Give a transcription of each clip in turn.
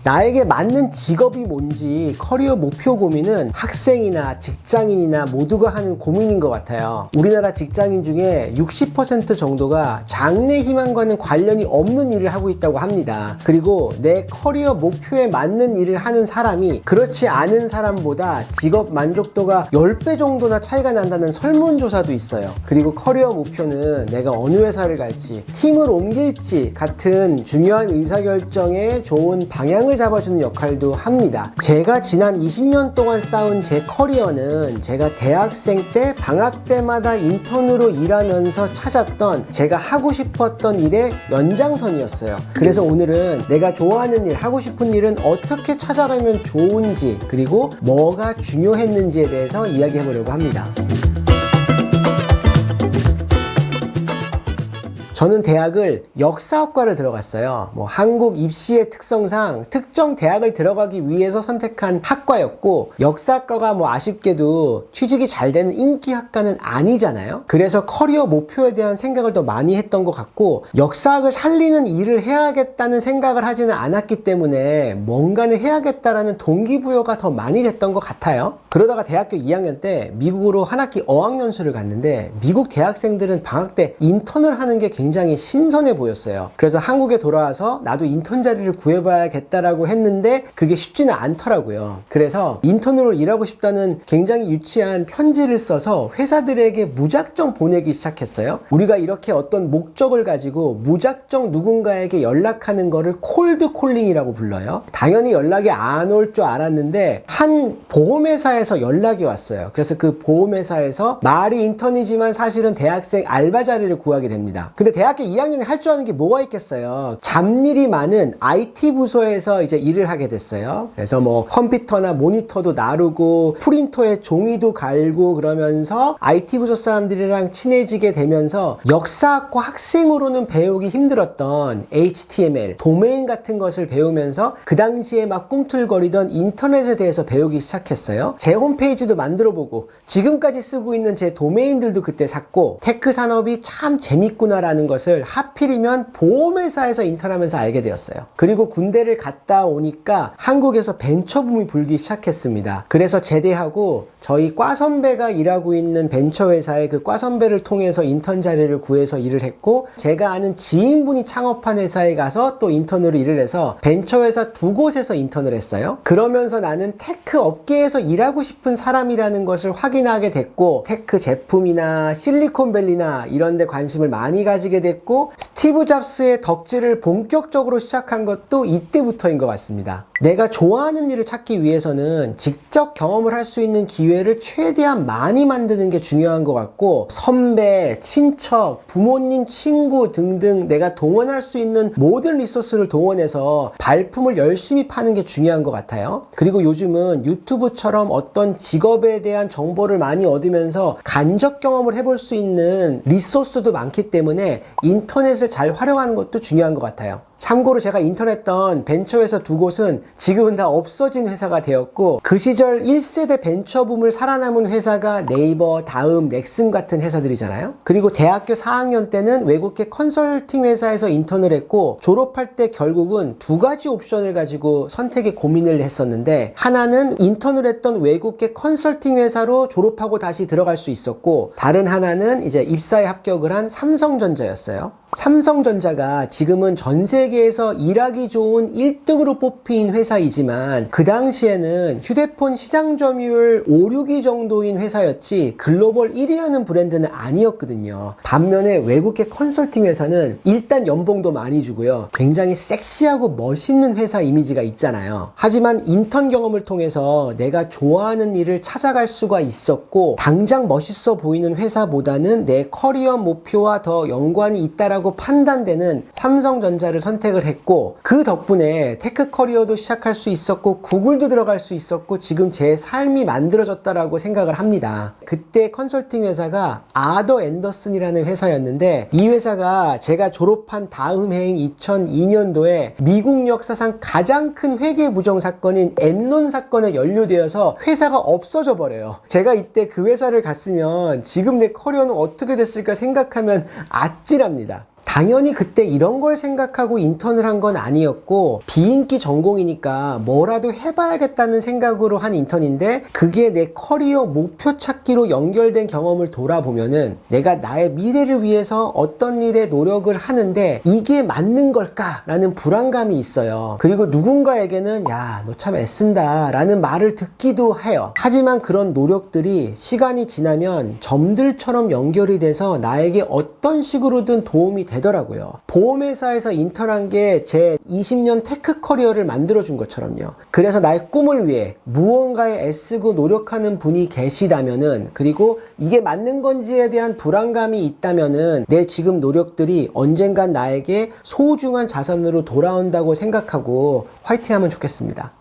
나에게 맞는 직업이 뭔지 커리어 목표 고민은 학생이나 직장인이나 모두가 하는 고민인 것 같아요. 우리나라 직장인 중에 60% 정도가 장래 희망과는 관련이 없는 일을 하고 있다고 합니다. 그리고 내 커리어 목표에 맞는 일을 하는 사람이 그렇지 않은 사람보다 직업 만족도가 10배 정도나 차이가 난다는 설문조사도 있어요. 그리고 커리어 목표는 내가 어느 회사를 갈지, 팀을 옮길지 같은 중요한 의사결정에 좋은 방향을 잡아주는 역할도 합니다. 제가 지난 20년 동안 쌓은 제 커리어는 제가 대학생 때 방학 때마다 인턴으로 일하면서 찾았던 제가 하고 싶었던 일의 연장선이었어요. 그래서 오늘은 내가 좋아하는 일, 하고 싶은 일은 어떻게 찾아가면 좋은지, 그리고 뭐가 중요했는지에 대해서 이야기해 보려고 합니다. 저는 대학을 역사학과를 들어갔어요. 한국 입시의 특성상 특정 대학을 들어가기 위해서 선택한 학과였고, 역사학과가 아쉽게도 취직이 잘 되는 인기 학과는 아니잖아요. 그래서 커리어 목표에 대한 생각을 더 많이 했던 것 같고, 역사학을 살리는 일을 해야겠다는 생각을 하지는 않았기 때문에 뭔가는 해야겠다라는 동기부여가 더 많이 됐던 것 같아요. 그러다가 대학교 2학년 때 미국으로 한 학기 어학연수를 갔는데, 미국 대학생들은 방학 때 인턴을 하는 게 굉장히 신선해 보였어요. 그래서 한국에 돌아와서 나도 인턴 자리를 구해봐야겠다라고 했는데 그게 쉽지는 않더라고요. 그래서 인턴으로 일하고 싶다는 굉장히 유치한 편지를 써서 회사들에게 무작정 보내기 시작했어요. 우리가 이렇게 어떤 목적을 가지고 무작정 누군가에게 연락하는 거를 콜드 콜링이라고 불러요. 당연히 연락이 안 올 줄 알았는데 한 보험회사에서 연락이 왔어요. 그래서 그 보험회사에서 말이 인턴이지만 사실은 대학생 알바 자리를 구하게 됩니다. 근데 대학교 2학년에 할 줄 아는 게 뭐가 있겠어요. 잡일이 많은 IT 부서에서 이제 일을 하게 됐어요. 그래서 컴퓨터나 모니터도 나르고 프린터에 종이도 갈고 그러면서 IT 부서 사람들이랑 친해지게 되면서 역사학과 학생으로는 배우기 힘들었던 HTML, 도메인 같은 것을 배우면서 그 당시에 막 꿈틀거리던 인터넷에 대해서 배우기 시작했어요. 제 홈페이지도 만들어보고 지금까지 쓰고 있는 제 도메인들도 그때 샀고, 테크 산업이 참 재밌구나라는 것을 하필이면 보험회사에서 인턴하면서 알게 되었어요. 그리고 군대를 갔다 오니까 한국에서 벤처붐이 불기 시작했습니다. 그래서 제대하고 저희 과 선배가 일하고 있는 벤처회사에 그 과 선배를 통해서 인턴 자리를 구해서 일을 했고, 제가 아는 지인분이 창업한 회사에 가서 또 인턴으로 일을 해서 벤처회사 두 곳에서 인턴을 했어요. 그러면서 나는 테크 업계에서 일하고 싶은 사람이라는 것을 확인하게 됐고, 테크 제품이나 실리콘밸리나 이런 데 관심을 많이 가지게 됐고, 스티브 잡스의 덕질을 본격적으로 시작한 것도 이때부터인 것 같습니다. 내가 좋아하는 일을 찾기 위해서는 직접 경험을 할 수 있는 기회를 최대한 많이 만드는 게 중요한 것 같고, 선배, 친척, 부모님, 친구 등등 내가 동원할 수 있는 모든 리소스를 동원해서 발품을 열심히 파는 게 중요한 것 같아요. 그리고 요즘은 유튜브처럼 어떤 직업에 대한 정보를 많이 얻으면서 간접 경험을 해볼 수 있는 리소스도 많기 때문에 인터넷을 잘 활용하는 것도 중요한 것 같아요. 참고로 제가 인턴했던 벤처회사 두 곳은 지금은 다 없어진 회사가 되었고, 그 시절 1세대 벤처붐을 살아남은 회사가 네이버, 다음, 넥슨 같은 회사들이잖아요. 그리고 대학교 4학년 때는 외국계 컨설팅 회사에서 인턴을 했고, 졸업할 때 결국은 두 가지 옵션을 가지고 선택에 고민을 했었는데, 하나는 인턴을 했던 외국계 컨설팅 회사로 졸업하고 다시 들어갈 수 있었고, 다른 하나는 이제 입사에 합격을 한 삼성전자였어요. 삼성전자가 지금은 전 세계에서 일하기 좋은 1등으로 뽑힌 회사이지만 그 당시에는 휴대폰 시장 점유율 5, 6위 정도인 회사였지 글로벌 1위 하는 브랜드는 아니었거든요. 반면에 외국계 컨설팅 회사는 일단 연봉도 많이 주고요, 굉장히 섹시하고 멋있는 회사 이미지가 있잖아요. 하지만 인턴 경험을 통해서 내가 좋아하는 일을 찾아갈 수가 있었고, 당장 멋있어 보이는 회사보다는 내 커리어 목표와 더 연관이 있다라고 판단되는 삼성전자를 선택을 했고, 그 덕분에 테크 커리어도 시작할 수 있었고 구글도 들어갈 수 있었고 지금 제 삶이 만들어졌다라고 생각을 합니다. 그때 컨설팅 회사가 아더 앤더슨이라는 회사였는데, 이 회사가 제가 졸업한 다음 해인 2002년도에 미국 역사상 가장 큰 회계 부정 사건인 엔론 사건에 연루되어서 회사가 없어져 버려요. 제가 이때 그 회사를 갔으면 지금 내 커리어는 어떻게 됐을까 생각하면 아찔합니다. 당연히 그때 이런 걸 생각하고 인턴을 한 건 아니었고 비인기 전공이니까 뭐라도 해봐야겠다는 생각으로 한 인턴인데 그게 내 커리어 목표 찾기로 연결된 경험을 돌아보면은 내가 나의 미래를 위해서 어떤 일에 노력을 하는데 이게 맞는 걸까라는 불안감이 있어요. 그리고 누군가에게는 야, 너 참 애쓴다 라는 말을 듣기도 해요. 하지만 그런 노력들이 시간이 지나면 점들처럼 연결이 돼서 나에게 어떤 식으로든 도움이 되더라고요. 보험회사에서 인턴한 게 제 20년 테크 커리어를 만들어준 것처럼요. 그래서 나의 꿈을 위해 무언가에 애쓰고 노력하는 분이 계시다면은, 그리고 이게 맞는 건지에 대한 불안감이 있다면은 내 지금 노력들이 언젠간 나에게 소중한 자산으로 돌아온다고 생각하고 화이팅하면 좋겠습니다.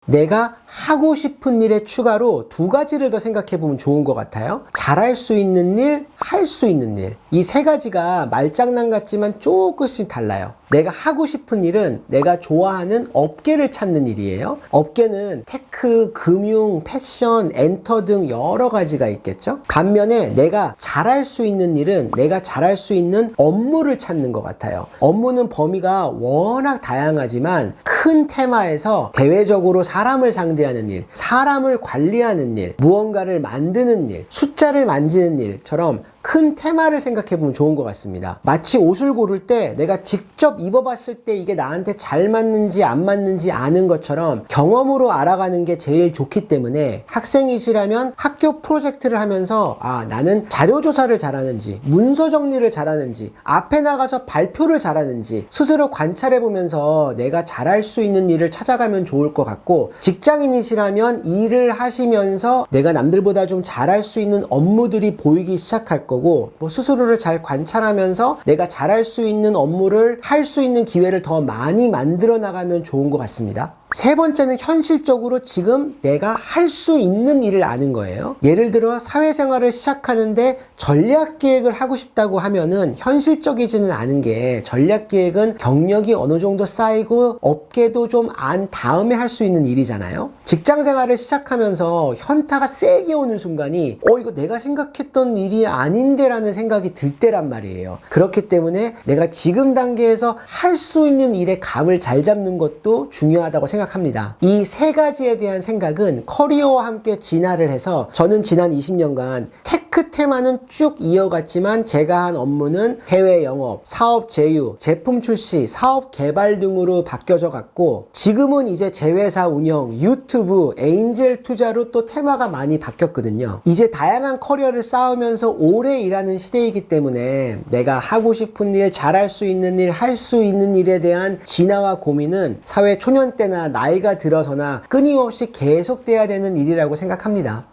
내가 하고 싶은 일에 추가로 두 가지를 더 생각해 보면 좋은 것 같아요. 잘할 수 있는 일, 할 수 있는 일. 이 세 가지가 말장난 같지만 조금씩 달라요. 내가 하고 싶은 일은 내가 좋아하는 업계를 찾는 일이에요. 업계는 테크, 금융, 패션, 엔터 등 여러 가지가 있겠죠. 반면에 내가 잘할 수 있는 일은 내가 잘할 수 있는 업무를 찾는 것 같아요. 업무는 범위가 워낙 다양하지만 큰 테마에서 대외적으로 사람을 상대하는 일, 사람을 관리하는 일, 무언가를 만드는 일, 숫자를 만지는 일처럼 큰 테마를 생각해보면 좋은 것 같습니다. 마치 옷을 고를 때 내가 직접 입어봤을 때 이게 나한테 잘 맞는지 안 맞는지 아는 것처럼 경험으로 알아가는 게 제일 좋기 때문에 학생이시라면 학교 프로젝트를 하면서 나는 자료조사를 잘하는지, 문서 정리를 잘하는지, 앞에 나가서 발표를 잘하는지 스스로 관찰해보면서 내가 잘할 수 있는 일을 찾아가면 좋을 것 같고, 직장인이시라면 일을 하시면서 내가 남들보다 좀 잘할 수 있는 업무들이 보이기 시작할 거고, 스스로를 잘 관찰하면서 내가 잘할 수 있는 업무를 할 수 있는 기회를 더 많이 만들어 나가면 좋은 것 같습니다. 세 번째는 현실적으로 지금 내가 할 수 있는 일을 아는 거예요. 예를 들어 사회생활을 시작하는데 전략기획을 하고 싶다고 하면은 현실적이지는 않은 게, 전략기획은 경력이 어느 정도 쌓이고 업계도 좀 안 다음에 할 수 있는 일이잖아요. 직장생활을 시작하면서 현타가 세게 오는 순간이 이거 내가 생각했던 일이 아닌데 라는 생각이 들 때란 말이에요. 그렇기 때문에 내가 지금 단계에서 할 수 있는 일의 감을 잘 잡는 것도 중요하다고 생각합니다. 이 세 가지에 대한 생각은 커리어와 함께 진화를 해서 저는 지난 20년간 테크 테마는 쭉 이어갔지만 제가 한 업무는 해외 영업, 사업 제휴, 제품 출시, 사업 개발 등으로 바뀌어져 갔고, 지금은 이제 제 회사 운영, 유튜브, 에인젤 투자로 또 테마가 많이 바뀌었거든요. 이제 다양한 커리어를 쌓으면서 오래 일하는 시대이기 때문에 내가 하고 싶은 일, 잘할 수 있는 일, 할 수 있는 일에 대한 진화와 고민은 사회 초년 때나 나이가 들어서나 끊임없이 계속돼야 되는 일이라고 생각합니다.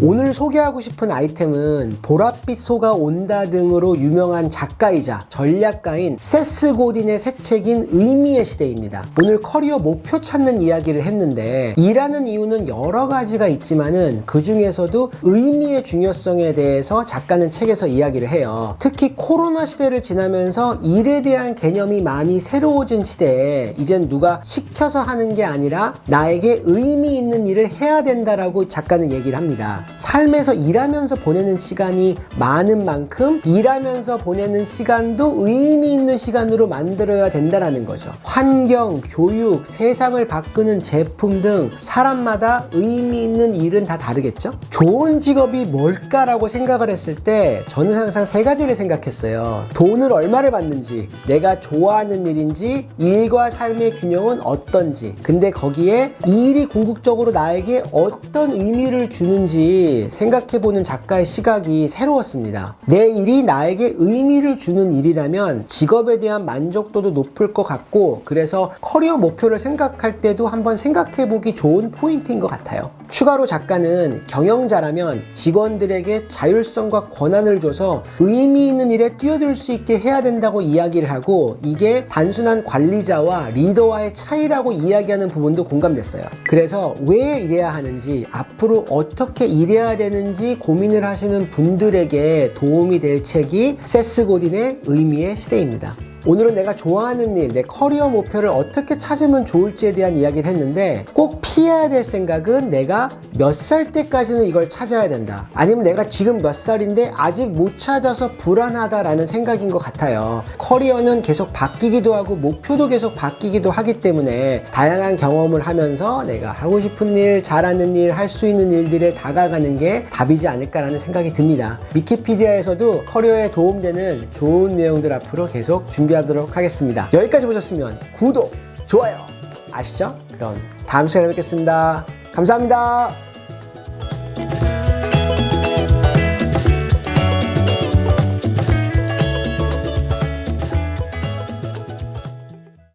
오늘 소개하고 싶은 아이템은 보랏빛 소가 온다 등으로 유명한 작가이자 전략가인 세스 고딘의 새 책인 의미의 시대입니다. 오늘 커리어 목표 찾는 이야기를 했는데, 일하는 이유는 여러 가지가 있지만은 그 중에서도 의미의 중요성에 대해서 작가는 책에서 이야기를 해요. 특히 코로나 시대를 지나면서 일에 대한 개념이 많이 새로워진 시대에 이젠 누가 시켜서 하는 게 아니라 나에게 의미 있는 일을 해야 된다라고 작가는 얘기를 합니다. 삶에서 일하면서 보내는 시간이 많은 만큼 일하면서 보내는 시간도 의미 있는 시간으로 만들어야 된다는 거죠. 환경, 교육, 세상을 바꾸는 제품 등 사람마다 의미 있는 일은 다 다르겠죠? 좋은 직업이 뭘까라고 생각을 했을 때 저는 항상 세 가지를 생각했어요. 돈을 얼마를 받는지, 내가 좋아하는 일인지, 일과 삶의 균형은 어떤지, 근데 거기에 이 일이 궁극적으로 나에게 어떤 의미를 주는지 생각해보는 작가의 시각이 새로웠습니다. 내 일이 나에게 의미를 주는 일이라면 직업에 대한 만족도도 높을 것 같고, 그래서 커리어 목표를 생각할 때도 한번 생각해보기 좋은 포인트인 것 같아요. 추가로 작가는 경영자라면 직원들에게 자율성과 권한을 줘서 의미 있는 일에 뛰어들 수 있게 해야 된다고 이야기를 하고, 이게 단순한 관리자와 리더와의 차이라고 이야기하는 부분도 공감됐어요. 그래서 왜 이래야 하는지, 앞으로 어떻게 일해야 되는지 고민을 하시는 분들에게 도움이 될 책이 세스 고딘의 의미의 시대입니다. 오늘은 내가 좋아하는 일, 내 커리어 목표를 어떻게 찾으면 좋을지에 대한 이야기를 했는데 꼭 피해야 될 생각은 내가 몇 살 때까지는 이걸 찾아야 된다. 아니면 내가 지금 몇 살인데 아직 못 찾아서 불안하다라는 생각인 것 같아요. 커리어는 계속 바뀌기도 하고 목표도 계속 바뀌기도 하기 때문에 다양한 경험을 하면서 내가 하고 싶은 일, 잘하는 일, 할 수 있는 일들에 다가가는 게 답이지 않을까라는 생각이 듭니다. 위키피디아에서도 커리어에 도움되는 좋은 내용들 앞으로 계속 준비하도록 하겠습니다. 여기까지 보셨으면 구독, 좋아요 아시죠? 그럼 다음 시간에 뵙겠습니다. 감사합니다.